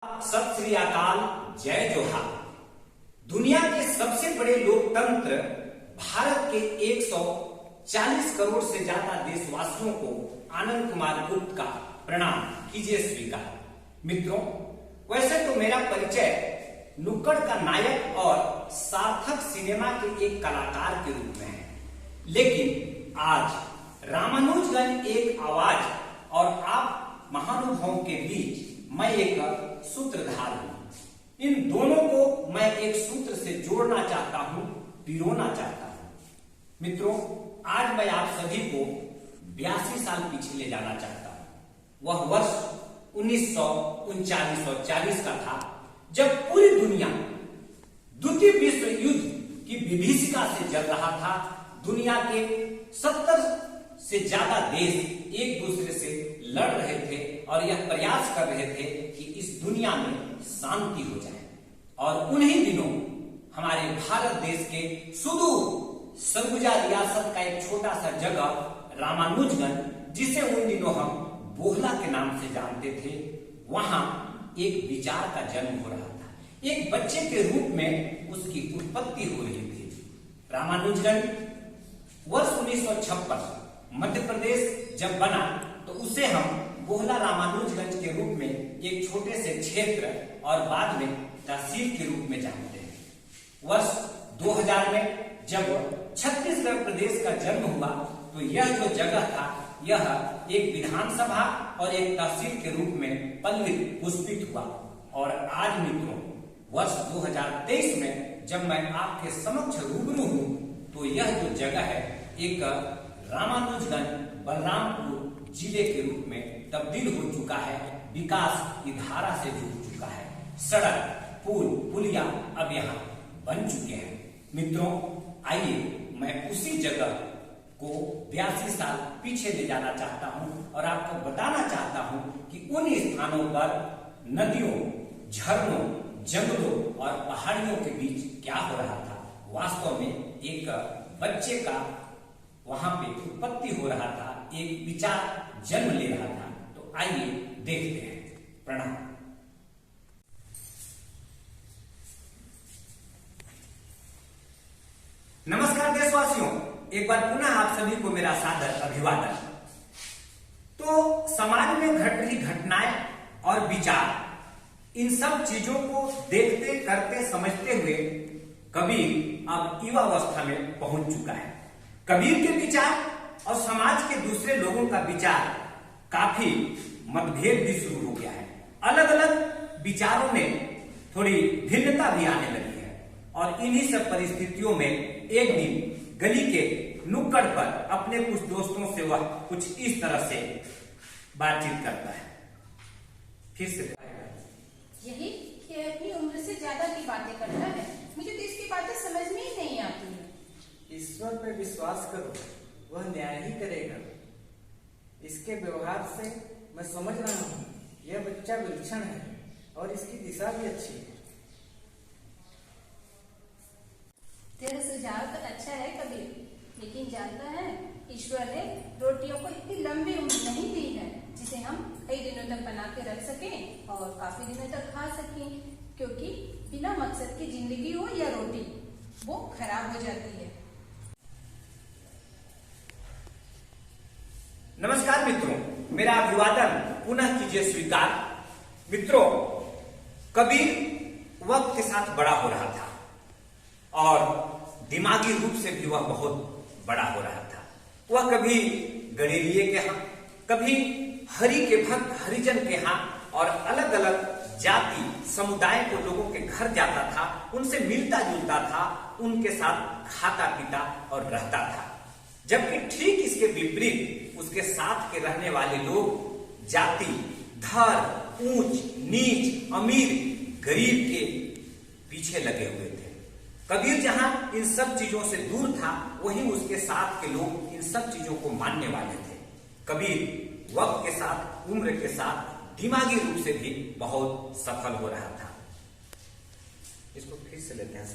सत श्री अकाल, जय जोहार। दुनिया के सबसे बड़े लोकतंत्र भारत के 140 करोड़ से ज्यादा देशवासियों को आनंद कुमार गुप्त का प्रणाम कीजिए स्वीकार। मित्रों, वैसे तो मेरा परिचय नुक्कड़ का नायक और सार्थक सिनेमा के एक कलाकार के रूप में है, लेकिन आज रामानुजगंज एक आवाज और आप महानुभावों के बीच मैं एक सूत्रधार हूं। इन दोनों को मैं एक सूत्र से जोड़ना चाहता हूं, पिरोना चाहता हूं। मित्रों, आज मैं आप सभी को 82 साल पीछे ले जाना चाहता हूं। वह वर्ष 1939 और 40 का था, जब पूरी दुनिया द्वितीय विश्व युद्ध की विभीषिका से जल रहा था। दुनिया के 70 से ज्यादा देश एक दूसरे से लड़ रहे थे और यह प्रयास कर रहे थे कि इस दुनिया में शांति हो जाए। और उन्हीं दिनों हमारे भारत देश के सुदूर सरगुजा रियासत का एक छोटा सा जगह रामानुजगंज, जिसे उन दिनों हम बोहला के नाम से जानते थे, वहां एक विचार का जन्म हो रहा था। एक बच्चे के रूप में उसकी उत्पत्ति हो रही थी। रामानुजगंज वर्ष 1956 मध्य प्रदेश जब बना तो उसे हम बोहला रामानुजगंज के रूप में एक छोटे से क्षेत्र और बाद में तहसील के रूप में जानते हैं। वर्ष 2000 में जब छत्तीसगढ़ प्रदेश का जन्म हुआ तो यह जो जगह था, यह एक विधानसभा और एक तहसील के रूप में पल्लित पुष्पित हुआ। और आज मित्रों, वर्ष 2023 में जब मैं आपके समक्ष रूबरू हूं तो यह जो जगह है एक रामानुजगंज बलरामपुर जिले के रूप में तब्दील हो चुका है। विकास की धारा से जुड़ चुका है। सड़क, पुल, पुलिया अब यहाँ बन चुके हैं। मित्रों, आइए मैं उसी जगह को 82 साल पीछे ले जाना चाहता हूँ और आपको बताना चाहता हूँ कि उन स्थानों पर नदियों, झरनों, जंगलों और पहाड़ियों के बीच क्या हो रहा था। वास्तव में एक बच्चे का वहां पे उत्पत्ति हो रहा था, एक विचार जन्म ले रहा था। तो आइए देखते हैं। प्रणाम। नमस्कार देशवासियों, एक बार पुनः आप सभी को मेरा सादर अभिवादन। तो समाज में घट रही घटनाएं और विचार, इन सब चीजों को देखते, करते, समझते हुए कबीर अब युवावस्था में पहुंच चुका है। कबीर के विचार और समाज के दूसरे लोगों का विचार काफी मतभेद भी शुरू हो गया है। अलग अलग विचारों में थोड़ी भिन्नता भी आने लगी है। और इन्हीं सब परिस्थितियों में एक दिन गली के नुक्कड़ पर अपने कुछ दोस्तों से वह कुछ इस तरह से बातचीत करता है। फिर से यही कि अपनी उम्र से ज्यादा की बातें करता है। मुझे तो इसकी बातें समझ में ही नहीं आती है। ईश्वर पे विश्वास करो, वह न्याय ही करेगा। इसके व्यवहार से मैं समझ रहा हूँ यह बच्चा विलक्षण है और इसकी दिशा भी अच्छी है। तेरा सुझाव तो अच्छा है कबीर, लेकिन जानता है ईश्वर ने रोटियों को इतनी लंबी उम्र नहीं दी है जिसे हम कई दिनों तक बना के रख सकें और काफी दिनों तक खा सकें। क्योंकि बिना मकसद की जिंदगी हो या रोटी, वो खराब हो जाती है। नमस्कार मित्रों, मेरा अभिवादन पुनः कीजिए स्वीकार। मित्रों, कबीर वक्त के साथ बड़ा हो रहा था और दिमागी रूप से भी वह बहुत बड़ा हो रहा था। वह कभी गणेरिये के यहाँ, कभी हरि के भक्त हरिजन के यहाँ और अलग अलग जाति समुदाय को लोगों के घर जाता था, उनसे मिलता जुलता था, उनके साथ खाता पीता और रहता था। जबकि ठीक इसके विपरीत उसके साथ के रहने वाले लोग जाति, धर्म, ऊंच नीच, अमीर गरीब के पीछे लगे हुए थे। कबीर जहां इन सब चीजों से दूर था, वहीं उसके साथ के लोग इन सब चीजों को मानने वाले थे। कबीर वक्त के साथ, उम्र के साथ दिमागी रूप से भी बहुत सफल हो रहा था। इसको फिर से लेते हैं।